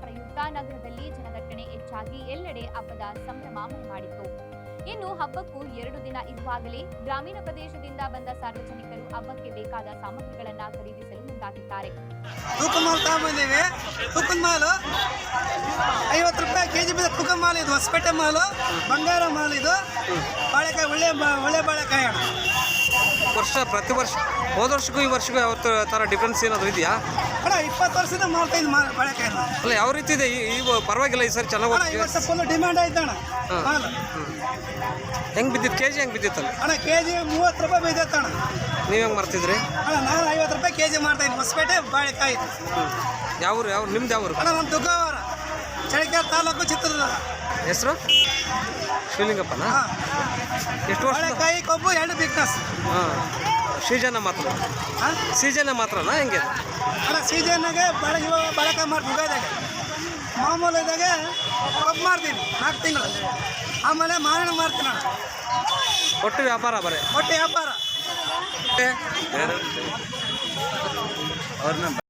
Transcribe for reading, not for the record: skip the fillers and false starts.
ಪ್ರಯುಕ್ತ ನಗರದಲ್ಲಿ ಜನದಟ್ಟಣೆ ಹೆಚ್ಚಾಗಿ ಎಲ್ಲೆಡೆ ಹಬ್ಬದ ಸಂಭ್ರಮ ಮನೆ ಮಾಡಿತ್ತು. ಇನ್ನು ಹಬ್ಬಕ್ಕೂ 2 ದಿನ ಇರುವಾಗಲೇ ಗ್ರಾಮೀಣ ಪ್ರದೇಶದಿಂದ ಬಂದ ಸಾರ್ವಜನಿಕರು ಹಬ್ಬಕ್ಕೆ ಬೇಕಾದ ಸಾಮಗ್ರಿಗಳನ್ನು ಖರೀದಿಸಲು ಮುಂದಾಗಿದ್ದಾರೆ. ತೂಕದ ಮಾಲ್ ತಗೊಂಡ್ಬಂದೇವೆ. ತೂಕದ ಮಾಲು 50 ರೂಪಾಯಿ ಕೆಜಿ ಬಿದ್ದ ತೂಕದ ಮಾಲ್ ಇದು. ಹೊಸಪೇಟೆ ಮಾಲು, ಬಂಗಾರ ಮಾಲ್ ಇದು. ಬಾಳೆಕಾಯಿ ಒಳ್ಳೆ ಬಾಳೆಕಾಯಿ ಅಣ್ಣ. ಪ್ರತಿ ವರ್ಷ ಹೋದ ವರ್ಷಕ್ಕೂ ಈ ವರ್ಷಕ್ಕೂ ಯಾವತ್ತು ಥರ ಡಿಫ್ರೆನ್ಸ್ ಏನಾದರೂ ಇದೆಯಾ ಅಣ್ಣ? 20 ವರ್ಷದಿಂದ ಮಾಡ್ತಾ ಇದ್ದು ಬಾಳೆಕಾಯಿ ಅಲ್ಲ, ಯಾವ ರೀತಿ ಇದೆ ಈ ಪರವಾಗಿಲ್ಲ ಈ ಸರಿ ಚೆನ್ನಾಗಿ ಈ ವರ್ಷ ಫುಲ್ ಡಿಮ್ಯಾಂಡ್ ಆಯ್ತು ಅಣ್ಣ. ಮಾಲ್ ಹೆಂಗೆ ಬಿದ್ದಿತ್ತು ಕೆಜಿ ಹೆಂಗೆ ಬಿದ್ದಿತ್ತಲ್ಲ ಅಣ್ಣ? ಕೆಜಿ 30 ರೂಪಾಯಿ ಬಿದ್ದೈತೆ ಅಣ್ಣ. ನೀವು ಹೆಂಗೆ ಮಾಡ್ತಿದ್ರಿ ಅಣ್ಣ? ನಾನು 50 ರೂಪಾಯಿ ಕೆಜಿ ಮಾಡ್ತಾ ಇದ್ದೀನಿ. ಹೊಸಪೇಟೆ ಬಾಳೆಕಾಯಿ. ಯಾವ ನಿಮ್ದು ಯಾವ ಅಣ್ಣ ನಮ್ಮ ದುಗ್ಗಾವರ, ಚಳಿಕೆರೆ ತಾಲೂಕು, ಚಿತ್ರದುರ್ಗ. ಹೆಸರು ಶಿವಲಿಂಗಪ್ಪನ. ಎಷ್ಟು ವರ್ಷ ಬಾಳೆಕಾಯಿ ಕೊಬ್ಬು 2 ಬಿಗ್ನೆಸ್. ಹಾಂ, ಸೀಸನ್ ಮಾತ್ರನಾ ಹೆಂಗೆ? ಅಣ್ಣ ಸೀಸನ್ನಾಗೆ ಬಾಳೆಕಾಯಿ ಮಾಡ್ತೀವಿ. ಯುಗಾದಾಗ ಮಾಮೂಲು ಇದ್ದಾಗೆ ಕಬ್ಬು ಮಾಡ್ತೀನಿ 4 ತಿಂಗಳು. ಆಮೇಲೆ ಮಾರಣ ಮಾಡ್ತೀನಿ ಅಣ್ಣ. ಒಟ್ಟು ವ್ಯಾಪಾರ ಬರೀ ಒಟ್ಟು ವ್ಯಾಪಾರ. ಅವ್ರನ್ನ